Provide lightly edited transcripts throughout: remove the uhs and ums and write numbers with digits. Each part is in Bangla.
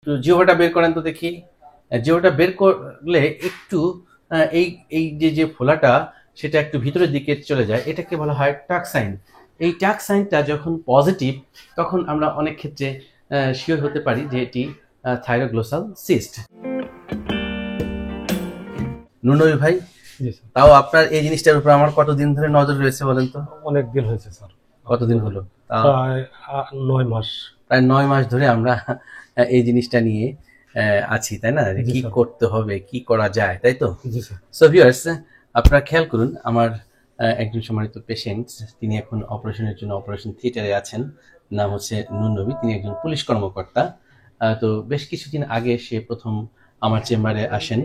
তো জিহ্বাটা বের করেন তো দেখি। জিহ্বাটা বের করলে একটু এই এই যে ফোলাটা সেটা একটু ভিতরের দিকে চলে যায়, এটাকে বলা হয় টাকসাইন। এই টাকসাইনটা যখন পজিটিভ তখন আমরা অনেক ক্ষেত্রে শিওর হতে পারি যে এটি থাইরোগ্লোসাল সিস্ট। নুনবী ভাই, জি স্যার। তাও আপনার এই জিনিসটার উপর আমার কতদিন ধরে নজর রয়েছে বলেন তো? অনেক দিন হয়েছে স্যার। কতদিন হলো? তাও প্রায় 9 মাস। প্রায় 9 মাস ধরে আমরা এই জিনিসটা নিয়ে আছি, তাই না? যে জি কি স্যার। করতে হবে, কি করা যায়, তাই তো? জি স্যার। সো ভিউয়ার্স, আপনারা খেয়াল করুন, আমার একজন সম্মানিত পেশেন্ট, তিনি এখন অপারেশনের জন্য অপারেশন থিয়েটারে আছেন। নাম হচ্ছে নুনবী, তিনি একজন পুলিশ কর্মকর্তা। তো বেশ কিছুদিন আগে সে প্রথম আমার চেম্বারে আসেন।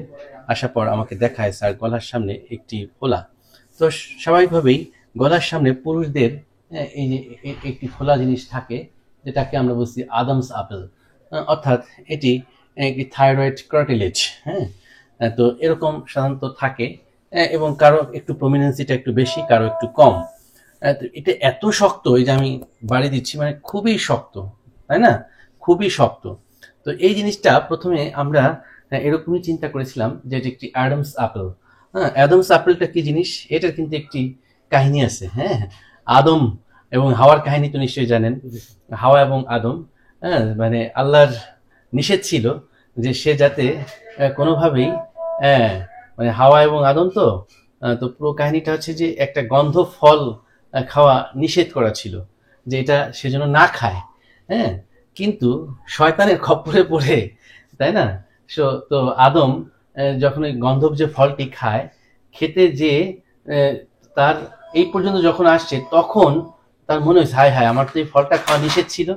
আসার পর আমাকে দেখায় স্যার গলার সামনে একটি ফোলা। তো স্বাভাবিকভাবেই গলার সামনে পুরুষদের এই যে একটি ফোলা জিনিস থাকে, যেটাকে আমরা বলছি আদামস আপেল, অর্থাৎ এটি একটি থাইরয়েড কার্টিলেজ। হ্যাঁ, তো এরকম সাধারণত থাকে, এবং কারো একটু প্রমিনেন্সিটা একটু বেশি, কারো একটু কম। তো এটা এত শক্ত, এই যে আমি বাড়ি দিচ্ছি, মানে খুবই শক্ত, তাই না? খুবই শক্ত। তো এই জিনিসটা প্রথমে আমরা এরকমই চিন্তা করেছিলাম যে এটি একটি অ্যাডামস আপেল। হ্যাঁ, অ্যাডামস আপেলটা কি জিনিস, এটার কিন্তু একটি কাহিনী আছে। হ্যাঁ, আদম এবং হাওয়ার কাহিনী তো নিশ্চয়ই জানেন। হাওয়া এবং আদম, হ্যাঁ, মানে আল্লাহর নিষেধ ছিল যে সে যাতে কোনোভাবেই, হ্যাঁ, মানে হাওয়া এবং আদম তো তো পুরো কাহিনীটা হচ্ছে যে একটা গন্ধ ফল খাওয়া নিষেধ করা ছিল, যে এটা সেজন্য না খায়। হ্যাঁ, কিন্তু শয়তানের খপ্পরে পড়ে, তাই না? তো আদম যখন ওই গন্ধব যে ফলটি খায়, খেতে যে তার এই পর্যন্ত যখন আসছে, তখন তার মনে হয়েছে হায় হায়, আমার তো এই ফলটা খাওয়া নিষেধ ছিল,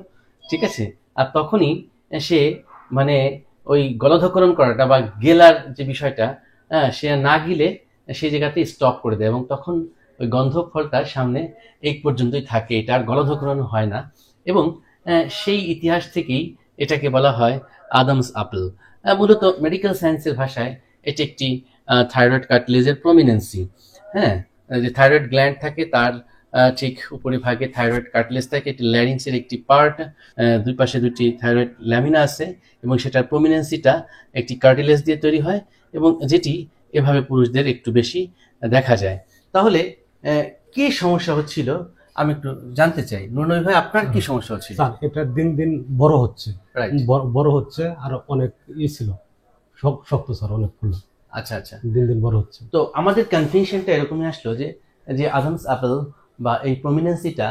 ঠিক আছে? আর তখনই সে, মানে ওই গলধকরণ করাটা বা গেলার যে বিষয়টা, সে না গিলে সেই জায়গাতে স্টপ করে দেয়, এবং তখন ওই গন্ধক ফলটা সামনে এই পর্যন্তই থাকে, এটা আর গলধকরণ হয় না। এবং সেই ইতিহাস থেকেই এটাকে বলা হয় আদামস আপেল। মূলত মেডিকেল সায়েন্সের ভাষায় এটি একটি থাইরয়েড কার্টিলেজের প্রমিনেন্সি। হ্যাঁ, যে থাইরয়েড গ্ল্যান্ড থাকে তার ঠিক উপরিভাগে থাইরয়েড কার্টিলেজ থাকে, এটি ল্যারিংসের একটি পার্ট। দুই পাশে দুটি থাইরয়েড ল্যামিনা আছে, এবং সেটার প্রমিনেন্সিটা একটি কার্টিলেজ দিয়ে তৈরি হয়, এবং যেটি এভাবে পুরুষদের একটু বেশি দেখা যায়। তাহলে কি সমস্যা হচ্ছিল আমি একটু জানতে চাই। নুরনবী ভাই, আপনার কি সমস্যা হচ্ছিল? স্যার, এটা দিন দিন বড় হচ্ছে। রাইট। বড় হচ্ছে, আর অনেক ছিল, শক্ত স্যার, অনেক ফুল। আচ্ছা আচ্ছা। দিন দিন বড় হচ্ছে। তো আমাদের কনফিউশনটা এরকমই আসলো যে যে আদামস আপেল বা এই প্রমিনেন্সিটা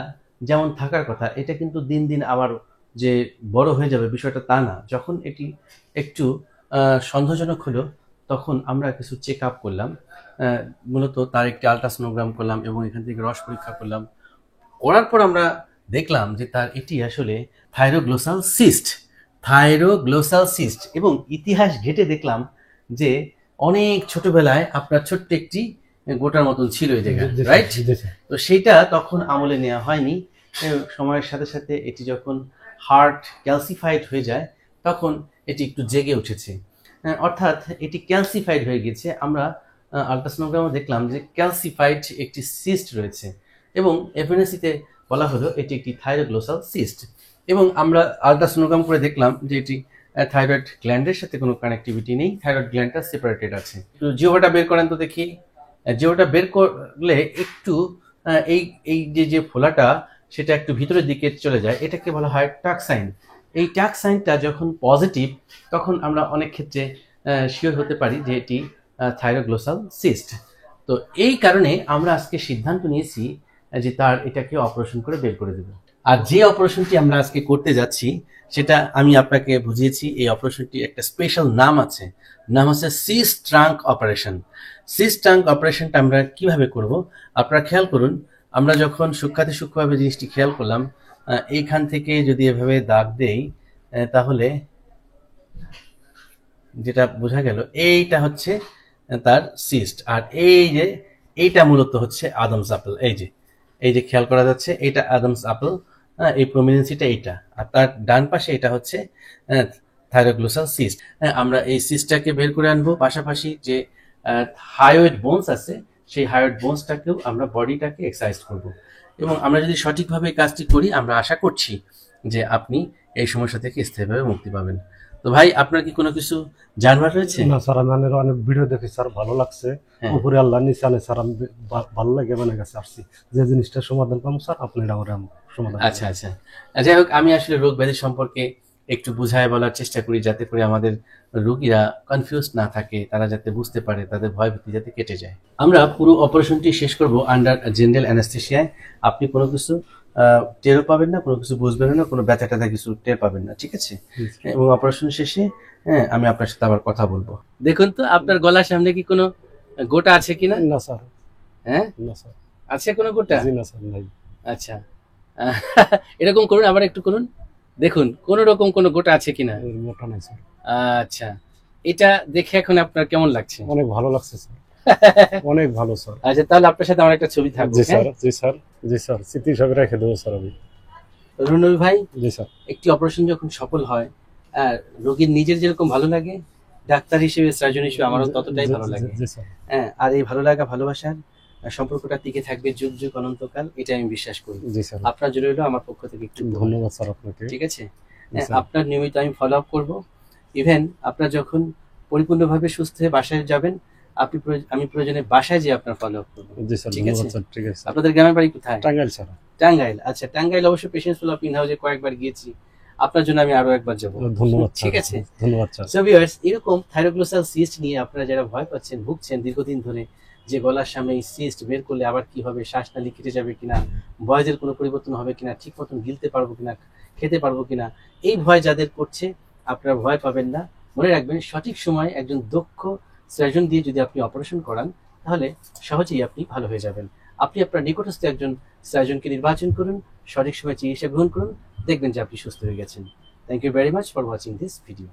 যেমন থাকার কথা, এটা কিন্তু দিন দিন আবার যে বড় হয়ে যাবে বিষয়টা তা না। যখন এটি একটু সন্দেহজনক হলো, তখন আমরা কিছু চেক আপ করলাম। মূলত তার একটি আলট্রাসোনোগ্রাম করলাম, এবং এখান থেকে রস পরীক্ষা করলাম। করার পর আমরা দেখলাম যে তার এটি আসলে থাইরোগ্লোসাল সিস্ট। থাইরোগ্লোসাল সিস্ট, এবং ইতিহাস ঘেটে দেখলাম যে অনেক ছোটবেলায় আপনার ছোট্ট একটি গোটার মতন ছিল এই জায়গায়, রাইট? তো সেইটা তখন আমলে নেওয়া হয়নি। সময়ের সাথে সাথে এটি যখন হার্ট ক্যালসিফাইড হয়ে যায়, তখন এটি একটু জেগে উঠেছে। অর্থাৎ এটি ক্যালসিফাইড হয়ে গেছে। আমরা আলট্রাসোনোগ্রামে দেখলাম যে ক্যালসিফাইড একটি সিস্ট রয়েছে, এবং এফএনএসিতে বলা হলো এটি একটি থাইরোগ্লোসাল সিস্ট। এবং আমরা আলট্রাসোনোগ্রাম করে দেখলাম যে এটি থাইরয়েড গ্ল্যান্ডের সাথে কোনো কানেক্টিভিটি নেই, থাইরয়েড গ্ল্যান্ডটা সেপারেটেড আছে। তো জিহ্বাটা বের করেন তো দেখি। জিহ্বাটা বের করলে একটু এই এই যে ফোলাটা সেটা একটু ভিতরের দিকে চলে যায়, এটাকে বলা হয় টাকসাইন। এই টাকসাইনটা যখন পজিটিভ তখন আমরা অনেক ক্ষেত্রে শিওর হতে পারি যে এটি থাইরোগ্লোসাল সিস্ট। তো এই কারণে আমরা আজকে সিদ্ধান্ত নিয়েছি যে তার এটাকে অপারেশন করে বের করে দেব। আর যে অপারেশনটি আমরা আজকে করতে যাচ্ছি সেটা আমি আপনাকে বুঝিয়েছি। এই অপারেশনটি একটা স্পেশাল নাম আছে, নাম হচ্ছে cyst trunk operation. Cyst trunk অপারেশনটা আমরা কিভাবে করব আপনারা খেয়াল করুন। আমরা যখন সূক্ষ্মভাবে জিনিসটি খেয়াল করলাম, এইখান থেকে যদি এভাবে দাগ দেই, তাহলে যেটা বোঝা গেল এইটা হচ্ছে তার সিস্ট, আর এইটা মূলত হচ্ছে আদমস আপেল। এই যে খেয়াল করা যাচ্ছে, এইটা আদমস আপেল। এই প্রমিনেন্সিটা এইটা, আর তার ডান পাশে এটা হচ্ছে থাইরোগ্লোসাল সিস্ট। আমরা এই সিস্টটাকে বের করে আনবো, পাশাপাশি যে হায়োয়েড বোনস আছে সেই হায়োয়েড বোনসটাকেও আমরা বডিটাকে এক্সারসাইজ করব। এবং আমরা যদি সঠিকভাবে কাজটি করি, আমরা আশা করছি যে আপনি এই সমস্যা থেকে স্থায়ীভাবে মুক্তি পাবেন। তো ভাই আপনার কি কোনো কিছু জানবার রয়েছে? না স্যার, আমি অনেক ভিডিও দেখি স্যার, ভালো লাগছে। হ্যাঁ। উপরে আল্লাহ নিচে আনে স্যার, আমি ভালো লাগে মানে কাছে আসছি, যে জিনিসটা সমাধান পাবো স্যার আপনি এটা আমার সমাধান আচ্ছা আচ্ছা। যাই হোক, আমি আসলে রোগ ব্যাধি সম্পর্কে একটু বুঝায় বলার চেষ্টা করি, যাতে করে আমাদের রোগীরা কনফিউজ না থাকে, তারা যাতে বুঝতে পারে, তাদের ভয় ভীতি যাতে কেটে যায়। আমরা পুরো অপারেশনটি শেষ করব আন্ডার জেনারেল অ্যানেস্থেশিয়ায়। আপনি কোনো কিছু টেরও পাবেন না, কোনো কিছু বুঝবেন না, কোনো ব্যথা ট্যাথা কিছু টের পাবেন না, ঠিক আছে? এবং অপারেশন শেষে হ্যাঁ আমি আপনার সাথে আবার কথা বলবো। দেখুন তো আপনার গলার সামনে কি কোনো গোটা আছে কিনা? না স্যার। হ্যাঁ, না স্যার। আছে কোনো গোটা? জি না স্যার, নাই। আচ্ছা। আহ, এরকম করুন, আবার একটু করুন, দেখুন কোন রকম কোনো গোটা আছে কিনা। মোটা নাই স্যার। আচ্ছা, এটা দেখে এখন আপনার কেমন লাগছে? অনেক ভালো লাগছে স্যার, অনেক ভালো স্যার। আচ্ছা, তাহলে আপনার সাথে আমার একটা ছবি থাকবে। জি স্যার, জি স্যার, জি স্যার, স্মৃতি হিসাবে রেখে দেবো স্যার আমি। রুনবী ভাই, জি স্যার। একটি অপারেশন যখন সফল হয়, আর রোগীর নিজের যেরকম ভালো লাগে, ডাক্তার হিসেবে সার্জন হিসেবে আমারও ততটাই ভালো লাগে। জি স্যার। হ্যাঁ, আর এই ভালো লাগা ভালোবাসার সম্পর্কটা টিকে থাকবে যুগ যুগ অনন্তকাল, এটা আমি বিশ্বাস করি। জি স্যার। আপনার জন্য হলো আমার পক্ষ থেকে একটু ধন্যবাদ স্যার আপনাকে। ঠিক আছে? জি স্যার। আপনার নিয়মিত আমি ফলো আপ করবো। ইভেন আপনার যখন পরিপূর্ণভাবে সুস্থ হয়ে বাসায় যাবেন, আমি প্রয়োজনে বাসায় যেয়ে আপনার ফলো আপ করবো। জি স্যার, ঠিক আছে? ধন্যবাদ স্যার। ঠিক আছে স্যার। আপনাদের গ্রামের বাড়ি কোথায়? টাঙ্গাইল স্যার। টাঙ্গাইল। আচ্ছা, টাঙ্গাইল অবশ্য পেশেন্স ফুল অফ ইন হাউসে কয়েকবার গিয়েছি, আপনার জন্য আমি আরো একবার যাবো। ধন্যবাদ ঠিক স্যার। আছে? ধন্যবাদ স্যার। সো ভিউয়ার্স, এরকম থাইরোগ্লোসাল সিস্ট নিয়ে আপনারা যারা ভয় পাচ্ছেন, ভুগছেন দীর্ঘদিন ধরে, যে গলার সামনে এই সিস্ট বের করলে আবার কি হবে, শ্বাসনালী কেটে যাবে কিনা, বয়সের কোনো পরিবর্তন হবে কিনা, ঠিক মতন গিলতে পারবো কিনা, খেতে পারবো কিনা, এই ভয় যাদের করছে, আপনারা ভয় পাবেন না। মনে রাখবেন, সঠিক সময়ে একজন দক্ষ সার্জন দিয়ে যদি আপনি অপারেশন করান, তাহলে সহজেই আপনি ভালো হয়ে যাবেন। আপনি আপনার নিকটস্থ একজন সার্জনকে নির্বাচন করুন, সঠিক সময়ে চিকিৎসা গ্রহণ করুন, দেখবেন যে আপনি সুস্থ হয়ে গেছেন। Thank you very much for watching this video.